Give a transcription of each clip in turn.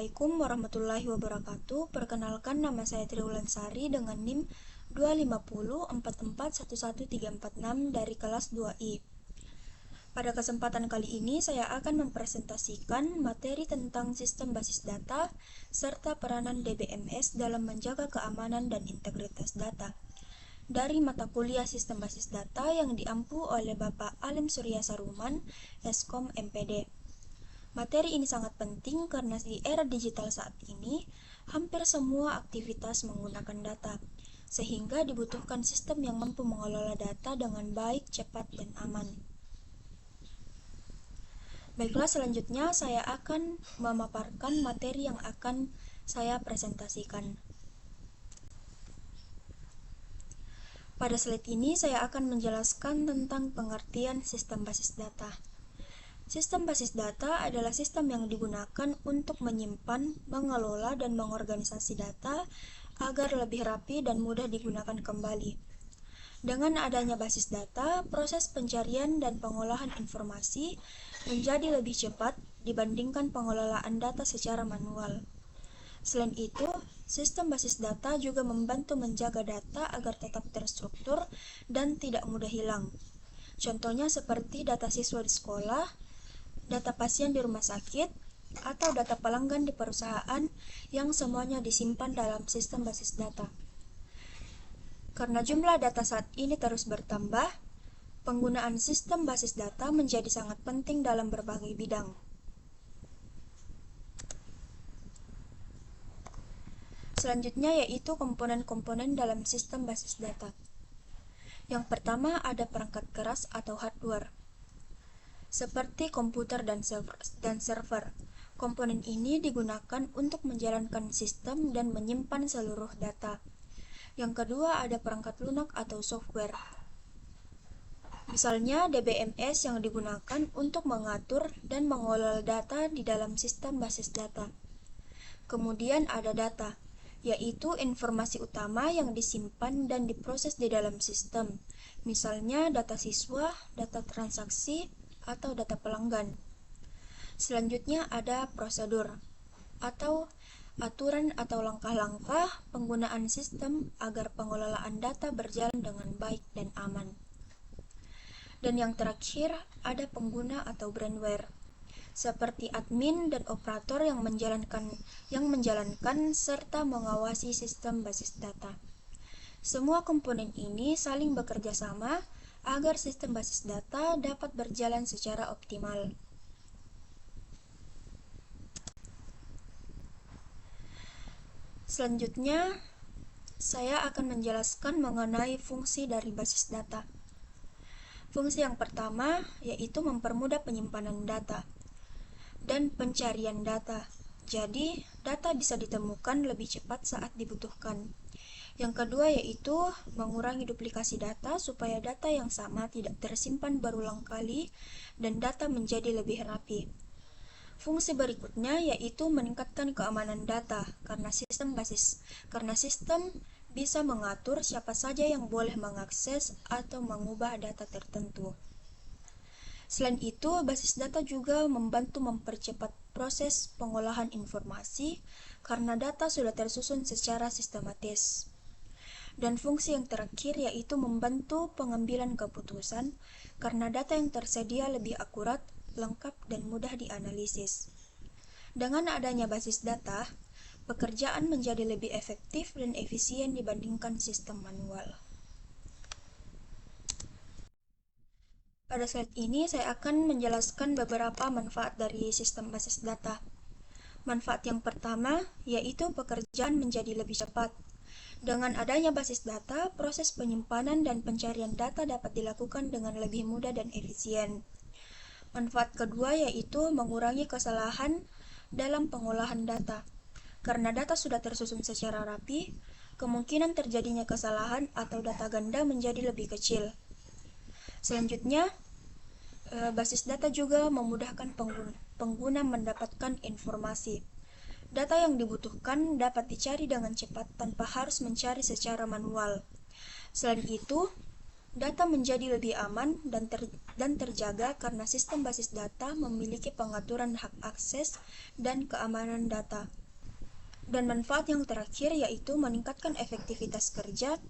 Assalamualaikum warahmatullahi wabarakatuh. Perkenalkan, nama saya Triwulansari dengan NIM 250441136 dari kelas 2I. Pada kesempatan kali ini saya akan mempresentasikan materi tentang sistem basis data serta peranan DBMS dalam menjaga keamanan dan integritas data dari mata kuliah Sistem Basis Data yang diampu oleh Bapak Alim Surya Saruman, Eskom MPD. Materi ini sangat penting karena di era digital saat ini, hampir semua aktivitas menggunakan data, sehingga dibutuhkan sistem yang mampu mengelola data dengan baik, cepat, dan aman. Baiklah, selanjutnya saya akan memaparkan materi yang akan saya presentasikan. Pada slide ini saya akan menjelaskan tentang pengertian sistem basis data. Sistem basis data adalah sistem yang digunakan untuk menyimpan, mengelola, dan mengorganisasi data agar lebih rapi dan mudah digunakan kembali. Dengan adanya basis data, proses pencarian dan pengolahan informasi menjadi lebih cepat dibandingkan pengelolaan data secara manual. Selain itu, sistem basis data juga membantu menjaga data agar tetap terstruktur dan tidak mudah hilang. Contohnya seperti data siswa di sekolah, data pasien di rumah sakit, atau data pelanggan di perusahaan yang semuanya disimpan dalam sistem basis data. Karena jumlah data saat ini terus bertambah, penggunaan sistem basis data menjadi sangat penting dalam berbagai bidang. Selanjutnya yaitu komponen-komponen dalam sistem basis data. Yang pertama ada perangkat keras atau hardware, seperti komputer dan server. Komponen ini digunakan untuk menjalankan sistem dan menyimpan seluruh data. Yang kedua ada perangkat lunak atau software. Misalnya DBMS yang digunakan untuk mengatur dan mengelola data di dalam sistem basis data. Kemudian ada data, yaitu informasi utama yang disimpan dan diproses di dalam sistem. Misalnya data siswa, data transaksi, atau data pelanggan. Selanjutnya ada prosedur atau aturan atau langkah-langkah penggunaan sistem agar pengelolaan data berjalan dengan baik dan aman. Dan yang terakhir ada pengguna atau brandware, seperti admin dan operator yang menjalankan serta mengawasi sistem basis data. Semua komponen ini saling bekerja sama agar sistem basis data dapat berjalan secara optimal. Selanjutnya, saya akan menjelaskan mengenai fungsi dari basis data. Fungsi yang pertama yaitu mempermudah penyimpanan data dan pencarian data. Jadi, data bisa ditemukan lebih cepat saat dibutuhkan. Yang kedua yaitu mengurangi duplikasi data supaya data yang sama tidak tersimpan berulang kali dan data menjadi lebih rapi. Fungsi berikutnya yaitu meningkatkan keamanan data karena sistem bisa mengatur siapa saja yang boleh mengakses atau mengubah data tertentu. Selain itu, basis data juga membantu mempercepat proses pengolahan informasi karena data sudah tersusun secara sistematis. Dan fungsi yang terakhir yaitu membantu pengambilan keputusan karena data yang tersedia lebih akurat, lengkap, dan mudah dianalisis. Dengan adanya basis data, pekerjaan menjadi lebih efektif dan efisien dibandingkan sistem manual. Pada slide ini saya akan menjelaskan beberapa manfaat dari sistem basis data. Manfaat yang pertama yaitu pekerjaan menjadi lebih cepat. Dengan adanya basis data, proses penyimpanan dan pencarian data dapat dilakukan dengan lebih mudah dan efisien. Manfaat kedua yaitu mengurangi kesalahan dalam pengolahan data. Karena data sudah tersusun secara rapi, kemungkinan terjadinya kesalahan atau data ganda menjadi lebih kecil. Selanjutnya, basis data juga memudahkan pengguna mendapatkan informasi. Data yang dibutuhkan dapat dicari dengan cepat tanpa harus mencari secara manual. Selain itu, Data menjadi lebih aman dan terjaga karena sistem basis data memiliki pengaturan hak akses dan keamanan data. Dan manfaat yang terakhir yaitu meningkatkan efektivitas kerja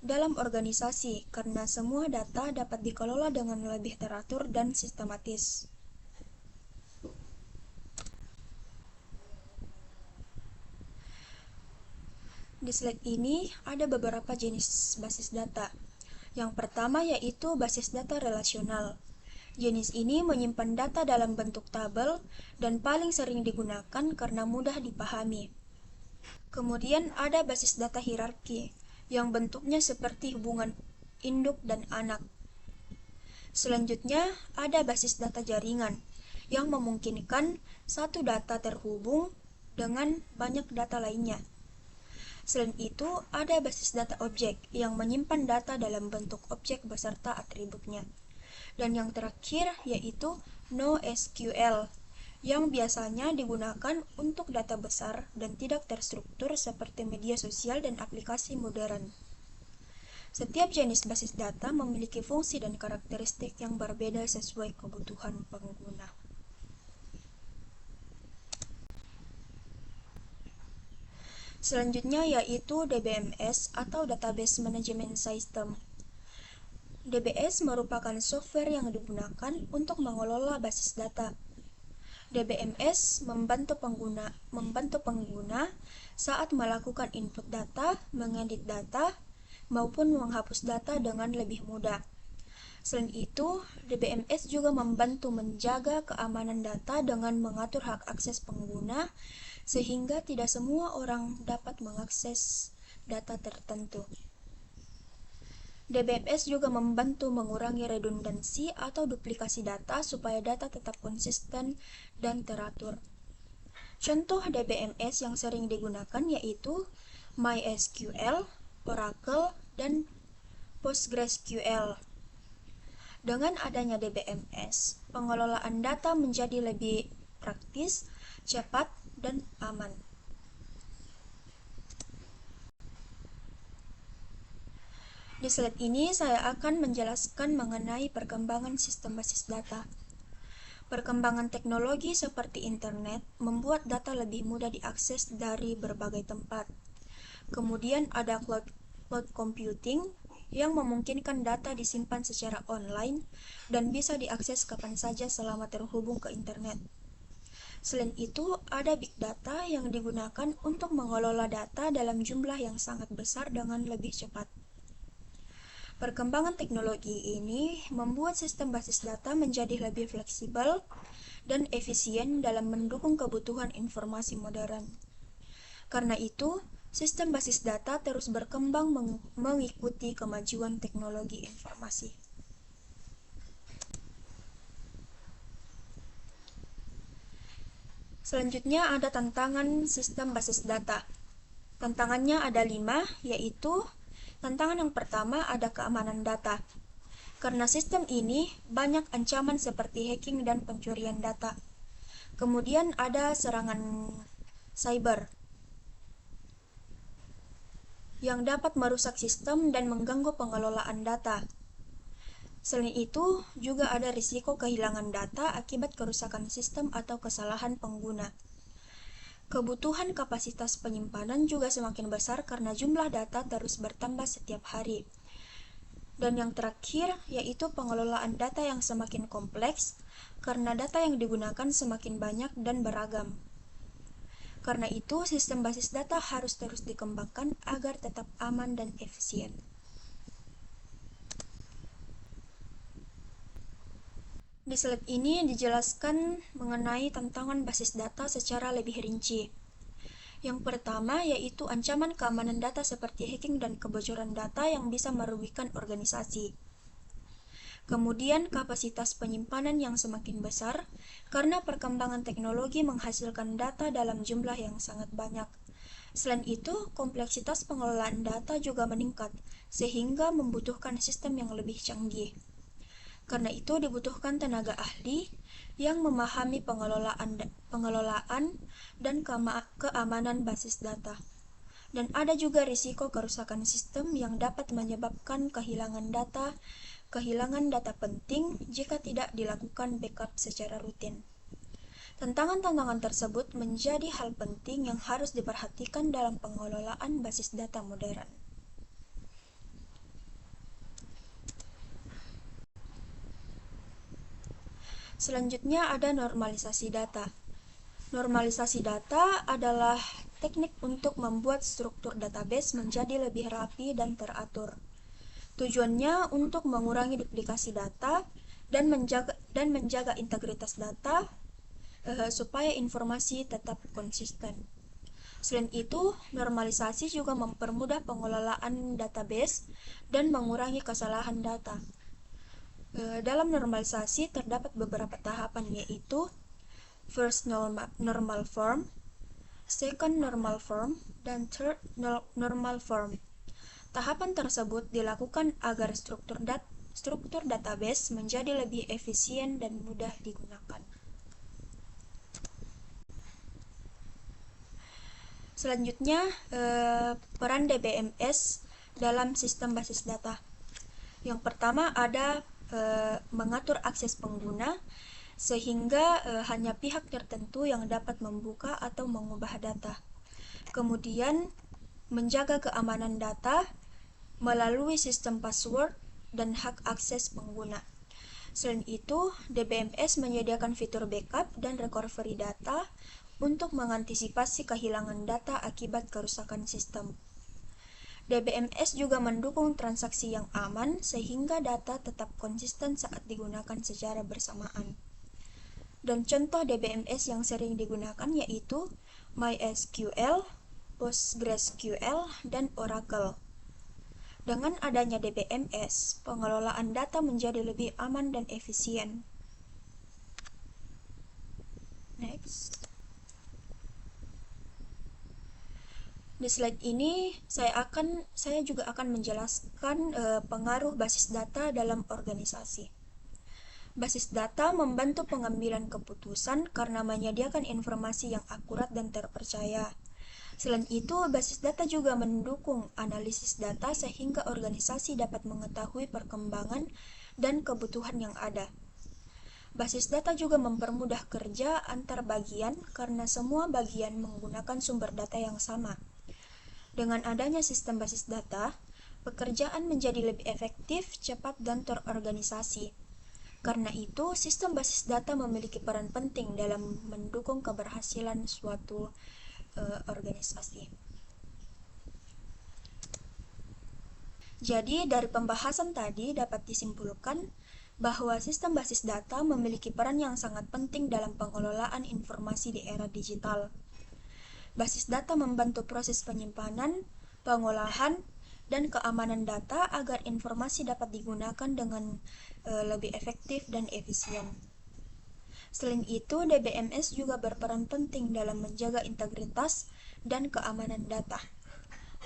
dalam organisasi karena semua data dapat dikelola dengan lebih teratur dan sistematis. Di slide ini ada beberapa jenis basis data. Yang pertama yaitu basis data relasional. Jenis ini menyimpan data dalam bentuk tabel dan paling sering digunakan karena mudah dipahami. Kemudian ada basis data hierarki, yang bentuknya seperti hubungan induk dan anak. Selanjutnya ada basis data jaringan, yang memungkinkan satu data terhubung dengan banyak data lainnya. Selain itu, ada basis data objek yang menyimpan data dalam bentuk objek beserta atributnya. Dan yang terakhir yaitu NoSQL, yang biasanya digunakan untuk data besar dan tidak terstruktur seperti media sosial dan aplikasi modern. Setiap jenis basis data memiliki fungsi dan karakteristik yang berbeda sesuai kebutuhan pengguna. Selanjutnya yaitu DBMS atau Database Management System. DBS merupakan software yang digunakan untuk mengelola basis data. DBMS membantu pengguna saat melakukan input data, mengedit data, maupun menghapus data dengan lebih mudah. Selain itu, DBMS juga membantu menjaga keamanan data dengan mengatur hak akses pengguna, sehingga tidak semua orang dapat mengakses data tertentu. DBMS juga membantu mengurangi redundansi atau duplikasi data supaya data tetap konsisten dan teratur. Contoh DBMS yang sering digunakan yaitu MySQL, Oracle, dan PostgreSQL. Dengan adanya DBMS, pengelolaan data menjadi lebih praktis, cepat, dan aman. Di slide ini saya akan menjelaskan mengenai perkembangan sistem basis data. Perkembangan teknologi seperti internet membuat data lebih mudah diakses dari berbagai tempat. Kemudian ada cloud computing yang memungkinkan data disimpan secara online dan bisa diakses kapan saja selama terhubung ke internet. Selain itu, ada big data yang digunakan untuk mengelola data dalam jumlah yang sangat besar dengan lebih cepat. Perkembangan teknologi ini membuat sistem basis data menjadi lebih fleksibel dan efisien dalam mendukung kebutuhan informasi modern. Karena itu, sistem basis data terus berkembang mengikuti kemajuan teknologi informasi. Selanjutnya ada tantangan sistem basis data. Tantangannya ada 5, yaitu tantangan yang pertama ada keamanan data. Karena sistem ini banyak ancaman seperti hacking dan pencurian data. Kemudian ada serangan cyber yang dapat merusak sistem dan mengganggu pengelolaan data. Selain itu, juga ada risiko kehilangan data akibat kerusakan sistem atau kesalahan pengguna. Kebutuhan kapasitas penyimpanan juga semakin besar karena jumlah data terus bertambah setiap hari. Dan yang terakhir yaitu pengelolaan data yang semakin kompleks karena data yang digunakan semakin banyak dan beragam. Karena itu, sistem basis data harus terus dikembangkan agar tetap aman dan efisien. Di slide ini dijelaskan mengenai tantangan basis data secara lebih rinci. Yang pertama yaitu ancaman keamanan data seperti hacking dan kebocoran data yang bisa merugikan organisasi. Kemudian kapasitas penyimpanan yang semakin besar karena perkembangan teknologi menghasilkan data dalam jumlah yang sangat banyak. Selain itu, kompleksitas pengelolaan data juga meningkat sehingga membutuhkan sistem yang lebih canggih. Karena itu dibutuhkan tenaga ahli yang memahami pengelolaan dan keamanan basis data. Dan ada juga risiko kerusakan sistem yang dapat menyebabkan kehilangan data penting jika tidak dilakukan backup secara rutin. Tantangan-tantangan tersebut menjadi hal penting yang harus diperhatikan dalam pengelolaan basis data modern. Selanjutnya ada normalisasi data. Normalisasi data adalah teknik untuk membuat struktur database menjadi lebih rapi dan teratur. Tujuannya untuk mengurangi duplikasi data dan menjaga integritas data supaya informasi tetap konsisten. Selain itu, normalisasi juga mempermudah pengelolaan database dan mengurangi kesalahan data. Dalam normalisasi terdapat beberapa tahapan, yaitu first normal form, second normal form, dan third normal form. Tahapan tersebut dilakukan agar struktur database menjadi lebih efisien dan mudah digunakan. Selanjutnya, peran DBMS dalam sistem basis data. Yang pertama ada mengatur akses pengguna, sehingga hanya pihak tertentu yang dapat membuka atau mengubah data. Kemudian, menjaga keamanan data melalui sistem password dan hak akses pengguna. Selain itu, DBMS menyediakan fitur backup dan recovery data untuk mengantisipasi kehilangan data akibat kerusakan sistem. DBMS juga mendukung transaksi yang aman sehingga data tetap konsisten saat digunakan secara bersamaan. Dan contoh DBMS yang sering digunakan yaitu MySQL, PostgreSQL, dan Oracle. Dengan adanya DBMS, pengelolaan data menjadi lebih aman dan efisien. Next. Di slide ini saya juga akan menjelaskan pengaruh basis data dalam organisasi. Basis data membantu pengambilan keputusan karena menyediakan informasi yang akurat dan terpercaya. Selain itu, basis data juga mendukung analisis data sehingga organisasi dapat mengetahui perkembangan dan kebutuhan yang ada. Basis data juga mempermudah kerja antar bagian karena semua bagian menggunakan sumber data yang sama. Dengan adanya sistem basis data, pekerjaan menjadi lebih efektif, cepat, dan terorganisasi. Karena itu, sistem basis data memiliki peran penting dalam mendukung keberhasilan suatu organisasi. Jadi, dari pembahasan tadi dapat disimpulkan bahwa sistem basis data memiliki peran yang sangat penting dalam pengelolaan informasi di era digital. Basis data membantu proses penyimpanan, pengolahan, dan keamanan data agar informasi dapat digunakan dengan lebih efektif dan efisien. Selain itu, DBMS juga berperan penting dalam menjaga integritas dan keamanan data.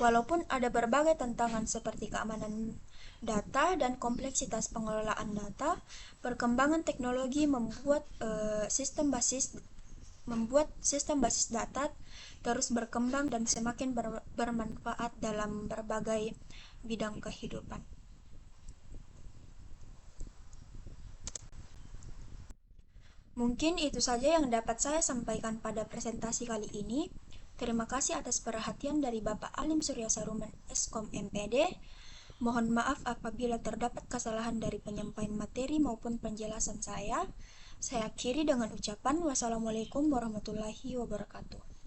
Walaupun ada berbagai tantangan seperti keamanan data dan kompleksitas pengelolaan data, perkembangan teknologi membuat sistem basis data terus berkembang dan semakin bermanfaat dalam berbagai bidang kehidupan. Mungkin itu saja yang dapat saya sampaikan pada presentasi kali ini. Terima kasih atas perhatian dari Bapak Alim Surya Saruman, Eskom MPD. Mohon maaf apabila terdapat kesalahan dari penyampaian materi maupun penjelasan saya. Saya akhiri dengan ucapan wassalamualaikum warahmatullahi wabarakatuh.